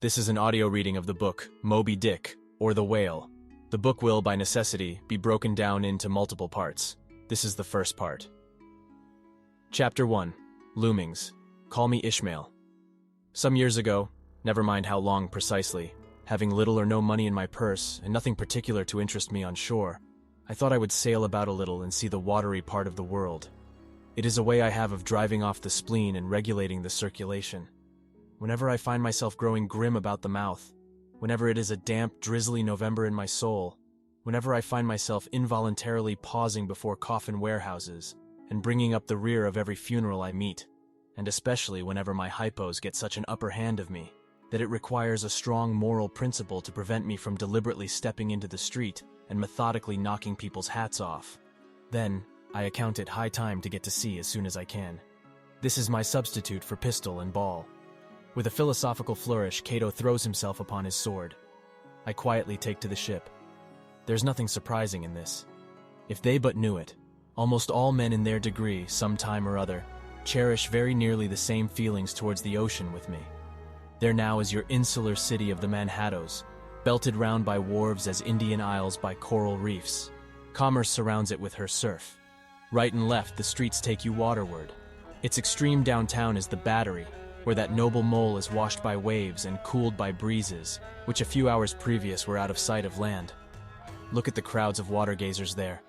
This is an audio reading of the book, Moby Dick, or The Whale. The book will, by necessity, be broken down into multiple parts. This is the first part. Chapter 1. Loomings. Call me Ishmael. Some years ago, never mind how long precisely, having little or no money in my purse and nothing particular to interest me on shore, I thought I would sail about a little and see the watery part of the world. It is a way I have of driving off the spleen and regulating the circulation. Whenever I find myself growing grim about the mouth, whenever it is a damp, drizzly November in my soul, whenever I find myself involuntarily pausing before coffin warehouses and bringing up the rear of every funeral I meet, and especially whenever my hypos get such an upper hand of me that it requires a strong moral principle to prevent me from deliberately stepping into the street and methodically knocking people's hats off, then I account it high time to get to sea as soon as I can. This is my substitute for pistol and ball. With a philosophical flourish, Cato throws himself upon his sword. I quietly take to the ship. There's nothing surprising in this. If they but knew it, almost all men in their degree, some time or other, cherish very nearly the same feelings towards the ocean with me. There now is your insular city of the Manhattoes, belted round by wharves as Indian Isles by coral reefs. Commerce surrounds it with her surf. Right and left, the streets take you waterward. Its extreme downtown is the Battery, where that noble mole is washed by waves and cooled by breezes, which a few hours previous were out of sight of land. Look at the crowds of water-gazers there.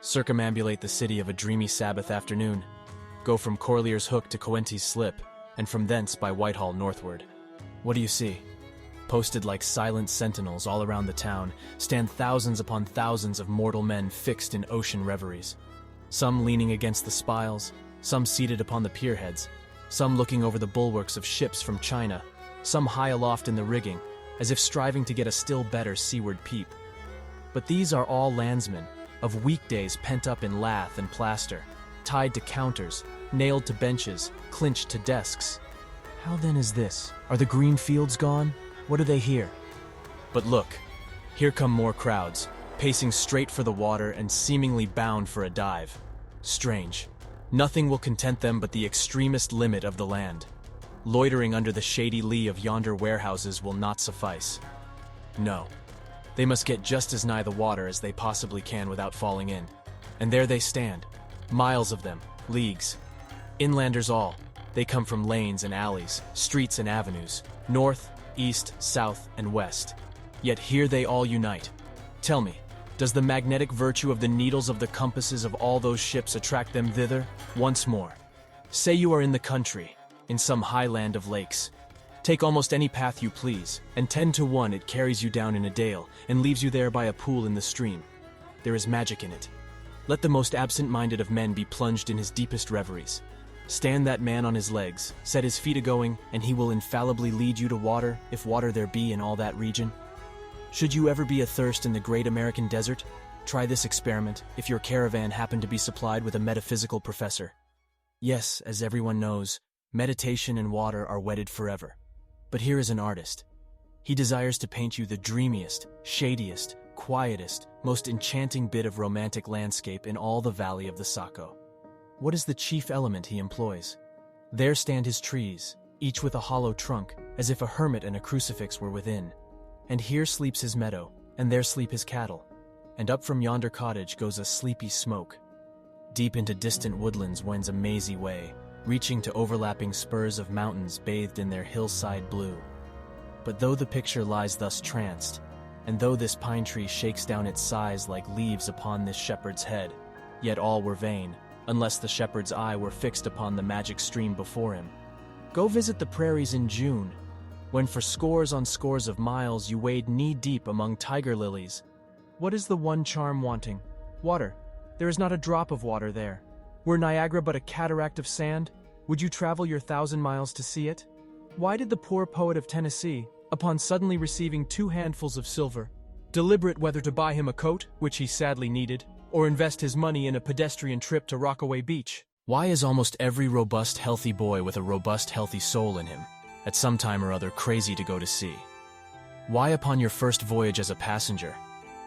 Circumambulate the city of a dreamy Sabbath afternoon. Go from Corlear's Hook to Coenties Slip, and from thence by Whitehall northward. What do you see? Posted like silent sentinels all around the town, stand thousands upon thousands of mortal men fixed in ocean reveries. Some leaning against the spiles, some seated upon the pierheads, some looking over the bulwarks of ships from China, some high aloft in the rigging, as if striving to get a still better seaward peep. But these are all landsmen, of weekdays pent up in lath and plaster, tied to counters, nailed to benches, clinched to desks. How then is this? Are the green fields gone? What are they here? But look, here come more crowds, pacing straight for the water and seemingly bound for a dive. Strange. Nothing will content them but the extremest limit of the land. Loitering under the shady lee of yonder warehouses will not suffice. No. They must get just as nigh the water as they possibly can without falling in. And there they stand. Miles of them, leagues. Inlanders all. They come from lanes and alleys, streets and avenues, north, east, south, and west. Yet here they all unite. Tell me, does the magnetic virtue of the needles of the compasses of all those ships attract them thither? Once more, say you are in the country, in some high land of lakes. Take almost any path you please, and 10 to 1 it carries you down in a dale, and leaves you there by a pool in the stream. There is magic in it. Let the most absent-minded of men be plunged in his deepest reveries. Stand that man on his legs, set his feet a-going, and he will infallibly lead you to water, if water there be in all that region. Should you ever be athirst in the great American desert, try this experiment if your caravan happen to be supplied with a metaphysical professor. Yes, as everyone knows, meditation and water are wedded forever. But here is an artist. He desires to paint you the dreamiest, shadiest, quietest, most enchanting bit of romantic landscape in all the valley of the Saco. What is the chief element he employs? There stand his trees, each with a hollow trunk, as if a hermit and a crucifix were within. And here sleeps his meadow, and there sleep his cattle, and up from yonder cottage goes a sleepy smoke. Deep into distant woodlands wends a mazy way, reaching to overlapping spurs of mountains bathed in their hillside blue. But though the picture lies thus tranced, and though this pine tree shakes down its sighs like leaves upon this shepherd's head, yet all were vain, unless the shepherd's eye were fixed upon the magic stream before him. Go visit the prairies in June, when for scores on scores of miles you wade knee-deep among tiger lilies. What is the one charm wanting? Water. There is not a drop of water there. Were Niagara but a cataract of sand, would you travel your 1,000 miles to see it? Why did the poor poet of Tennessee, upon suddenly receiving 2 handfuls of silver, deliberate whether to buy him a coat, which he sadly needed, or invest his money in a pedestrian trip to Rockaway Beach? Why is almost every robust, healthy boy with a robust, healthy soul in him, at some time or other crazy to go to sea? Why upon your first voyage as a passenger,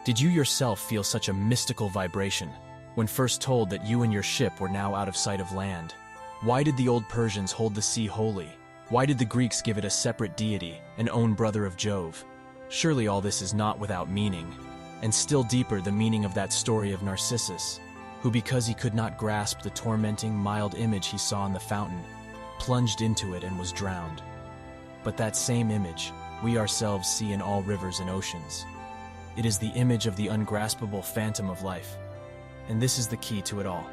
did you yourself feel such a mystical vibration, when first told that you and your ship were now out of sight of land? Why did the old Persians hold the sea holy, Why did the Greeks give it a separate deity, an own brother of Jove? Surely all this is not without meaning. And still deeper, the meaning of that story of Narcissus, who, because he could not grasp the tormenting, mild image he saw in the fountain, plunged into it and was drowned. But that same image we ourselves see in all rivers and oceans. It is the image of the ungraspable phantom of life. And this is the key to it all.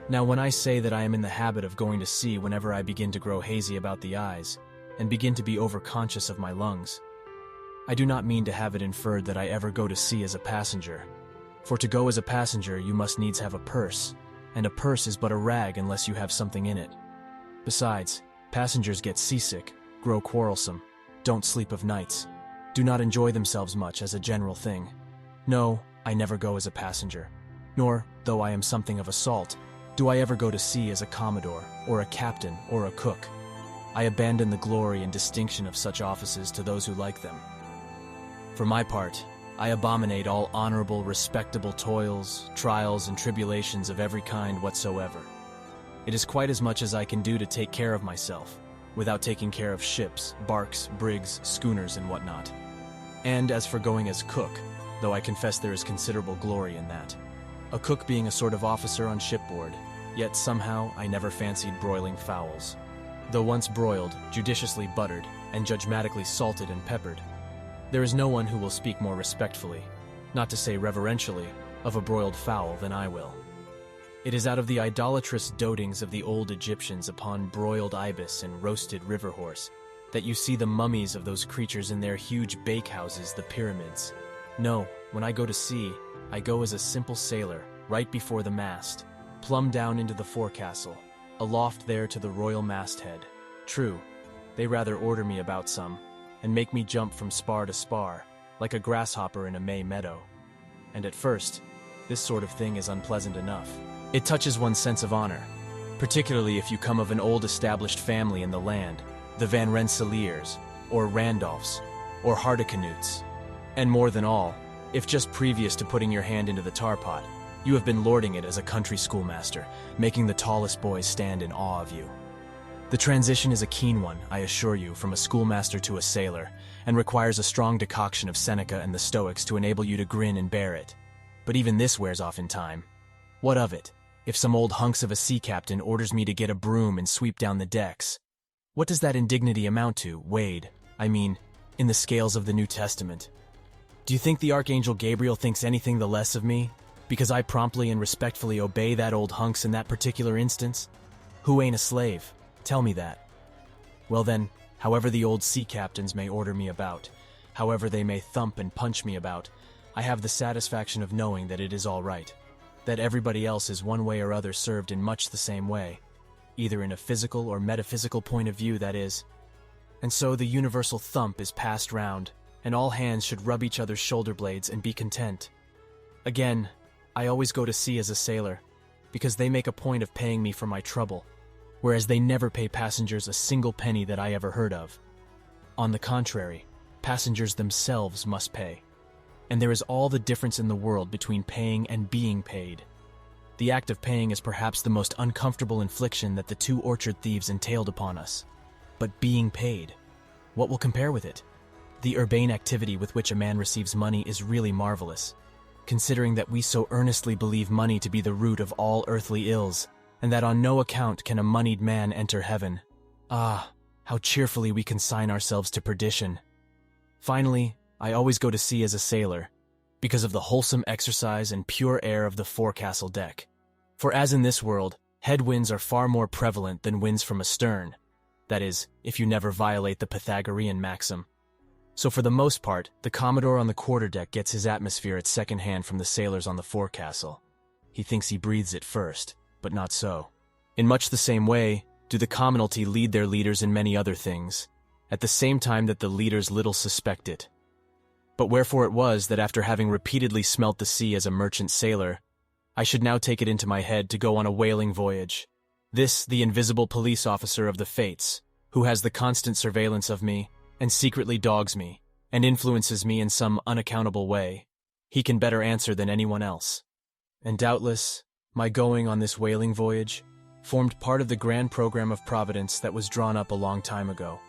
Now, when I say that I am in the habit of going to sea whenever I begin to grow hazy about the eyes and begin to be overconscious of my lungs, I do not mean to have it inferred that I ever go to sea as a passenger. For to go as a passenger, you must needs have a purse, and a purse is but a rag unless you have something in it. Besides, passengers get seasick, grow quarrelsome, don't sleep of nights, do not enjoy themselves much as a general thing. No, I never go as a passenger, nor, though I am something of a salt, do I ever go to sea as a commodore, or a captain, or a cook. I abandon the glory and distinction of such offices to those who like them. For my part, I abominate all honorable, respectable toils, trials, and tribulations of every kind whatsoever. It is quite as much as I can do to take care of myself, without taking care of ships, barks, brigs, schooners, and whatnot. And as for going as cook, though I confess there is considerable glory in that. A cook being a sort of officer on shipboard, yet somehow I never fancied broiling fowls. Though once broiled, judiciously buttered, and judgmatically salted and peppered, there is no one who will speak more respectfully, not to say reverentially, of a broiled fowl than I will. It is out of the idolatrous dotings of the old Egyptians upon broiled ibis and roasted river horse that you see the mummies of those creatures in their huge bakehouses, the pyramids. No, when I go to sea, I go as a simple sailor, right before the mast, plumb down into the forecastle, aloft there to the royal masthead. True, they rather order me about some, and make me jump from spar to spar, like a grasshopper in a May meadow. And at first, this sort of thing is unpleasant enough. It touches one's sense of honor, particularly if you come of an old established family in the land, the Van Rensselaers, or Randolphs, or Hardicanutes. And more than all, if just previous to putting your hand into the tar pot, you have been lording it as a country schoolmaster, making the tallest boys stand in awe of you. The transition is a keen one, I assure you, from a schoolmaster to a sailor, and requires a strong decoction of Seneca and the Stoics to enable you to grin and bear it. But even this wears off in time. What of it, if some old hunks of a sea captain orders me to get a broom and sweep down the decks? What does that indignity amount to, weighed, I mean, in the scales of the New Testament? Do you think the Archangel Gabriel thinks anything the less of me, because I promptly and respectfully obey that old hunks in that particular instance? Who ain't a slave? Tell me that. Well then, however the old sea captains may order me about, however they may thump and punch me about, I have the satisfaction of knowing that it is all right, that everybody else is one way or other served in much the same way, either in a physical or metaphysical point of view, that is. And so the universal thump is passed round, and all hands should rub each other's shoulder blades and be content. Again, I always go to sea as a sailor, because they make a point of paying me for my trouble, whereas they never pay passengers a single penny that I ever heard of. On the contrary, passengers themselves must pay. And there is all the difference in the world between paying and being paid. The act of paying is perhaps the most uncomfortable infliction that the two orchard thieves entailed upon us. But being paid, what will compare with it? The urbane activity with which a man receives money is really marvelous, considering that we so earnestly believe money to be the root of all earthly ills, and that on no account can a moneyed man enter heaven. Ah, how cheerfully we consign ourselves to perdition. Finally, I always go to sea as a sailor, because of the wholesome exercise and pure air of the forecastle deck. For as in this world, headwinds are far more prevalent than winds from astern, that is, if you never violate the Pythagorean maxim. So for the most part, the Commodore on the quarterdeck gets his atmosphere at second hand from the sailors on the forecastle. He thinks he breathes it first, but not so. In much the same way, do the commonalty lead their leaders in many other things, at the same time that the leaders little suspect it. But wherefore it was that after having repeatedly smelt the sea as a merchant sailor, I should now take it into my head to go on a whaling voyage. This, the invisible police officer of the fates, who has the constant surveillance of me, and secretly dogs me, and influences me in some unaccountable way, he can better answer than anyone else. And doubtless, my going on this whaling voyage formed part of the grand program of Providence that was drawn up a long time ago.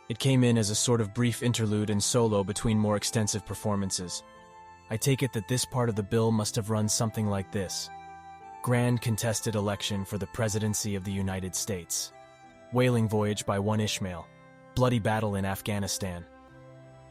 It came in as a sort of brief interlude and solo between more extensive performances. I take it that this part of the bill must have run something like this. Grand contested election for the presidency of the United States. Whaling voyage by one Ishmael. Bloody battle in Afghanistan.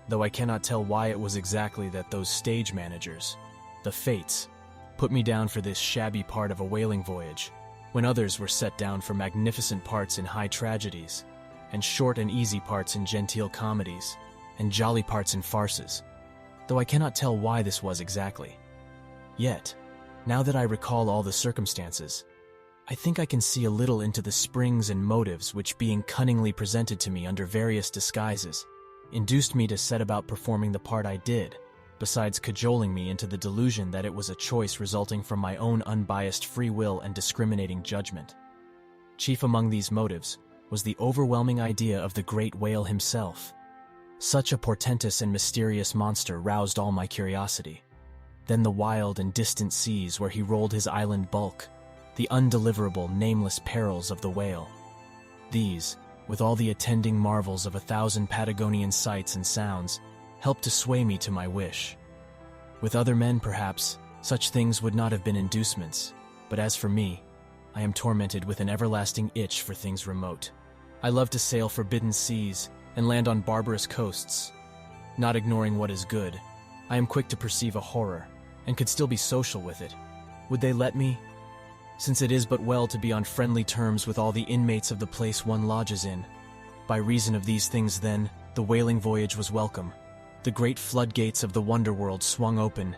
Though I cannot tell why it was exactly that those stage managers, the fates, put me down for this shabby part of a whaling voyage, when others were set down for magnificent parts in high tragedies, and short and easy parts in genteel comedies, and jolly parts in farces, though I cannot tell why this was exactly. Yet, now that I recall all the circumstances, I think I can see a little into the springs and motives which, being cunningly presented to me under various disguises, induced me to set about performing the part I did, besides cajoling me into the delusion that it was a choice resulting from my own unbiased free will and discriminating judgment. Chief among these motives was the overwhelming idea of the great whale himself. Such a portentous and mysterious monster roused all my curiosity. Then the wild and distant seas where he rolled his island bulk, the undeliverable, nameless perils of the whale. These, with all the attending marvels of 1,000 Patagonian sights and sounds, helped to sway me to my wish. With other men, perhaps, such things would not have been inducements, but as for me, I am tormented with an everlasting itch for things remote. I love to sail forbidden seas and land on barbarous coasts. Not ignoring what is good, I am quick to perceive a horror, and could still be social with it. Would they let me? Since it is but well to be on friendly terms with all the inmates of the place one lodges in. By reason of these things, then, the whaling voyage was welcome. The great floodgates of the wonder-world swung open,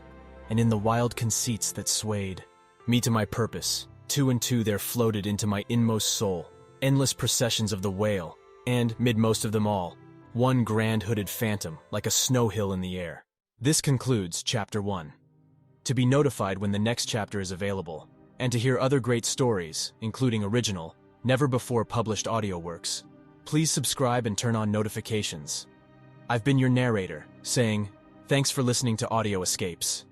and in the wild conceits that swayed me to my purpose, two and two there floated into my inmost soul, endless processions of the whale, and, mid most of them all, one grand hooded phantom, like a snow hill in the air. This concludes Chapter 1. To be notified when the next chapter is available, and to hear other great stories, including original, never-before-published audio works, please subscribe and turn on notifications. I've been your narrator, saying, thanks for listening to Audio Escapes.